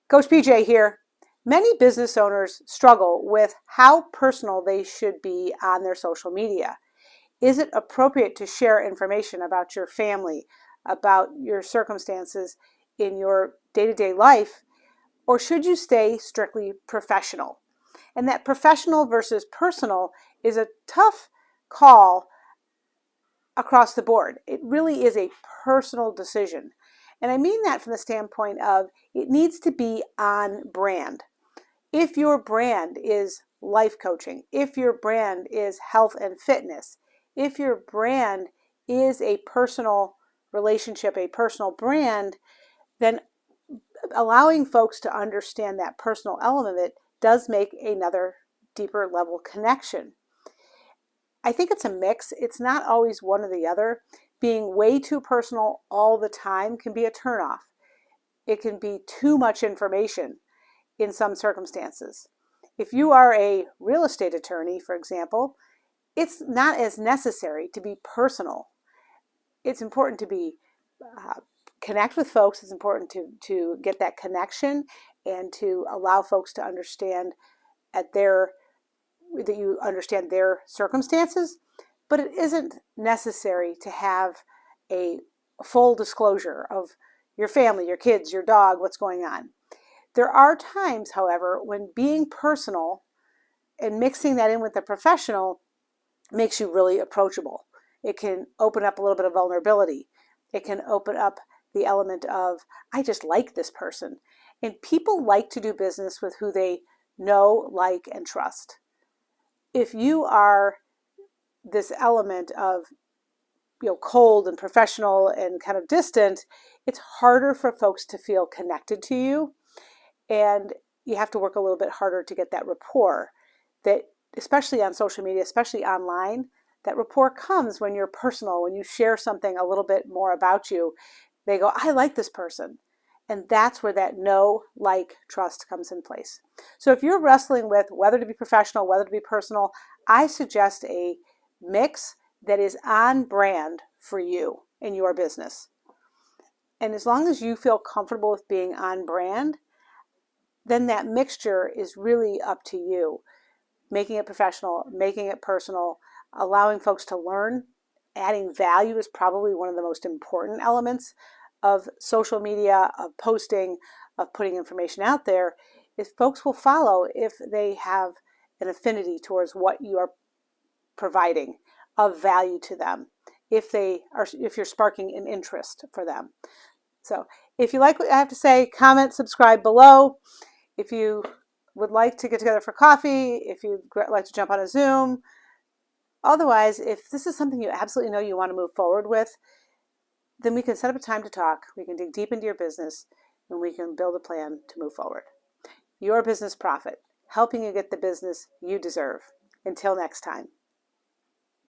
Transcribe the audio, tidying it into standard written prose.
Coach PJ here. Many business owners struggle with how personal they should be on their social media. Is it appropriate to share information about your family, about your circumstances in your day-to-day life, or should you stay strictly professional? And that professional versus personal is a tough call across the board. It really is a personal decision. And I mean that from the standpoint of it needs to be on brand. If your brand is life coaching, if your brand is health and fitness, if your brand is a personal relationship, a personal brand, then allowing folks to understand that personal element of it does make another deeper level connection. I think it's a mix. It's not always one or the other. Being way too personal all the time can be a turnoff. It can be too much information in some circumstances. If you are a real estate attorney, for example, it's not as necessary to be personal. It's important to be connect with folks. It's important to get that connection and to allow folks to understand that you understand their circumstances, but it isn't necessary to have a full disclosure of your family, your kids, your dog, what's going on. There are times, however, when being personal and mixing that in with the professional makes you really approachable. It can open up a little bit of vulnerability. It can open up the element of, I just like this person. And people like to do business with who they know, like, and trust. If you are this element of cold and professional and kind of distant, it's harder for folks to feel connected to you. And you have to work a little bit harder to get that rapport that, especially on social media, especially online, that rapport comes when you're personal, when you share something a little bit more about you. They go, I like this person. And that's where that know, like, trust comes in place. So if you're wrestling with whether to be professional, whether to be personal, I suggest a mix that is on brand for you in your business. And as long as you feel comfortable with being on brand, then that mixture is really up to you. Making it professional, making it personal, allowing folks to learn, adding value is probably one of the most important elements of social media, of posting, of putting information out there. Is folks will follow if they have an affinity towards what you are providing of value to them, if you're sparking an interest for them. So if you like what I have to say, comment, subscribe below. If you would like to get together for coffee, if you'd like to jump on a Zoom. Otherwise, if this is something you absolutely know you want to move forward with, then we can set up a time to talk. We can dig deep into your business and we can build a plan to move forward. Your Business Profit, helping you get the business you deserve. Until next time.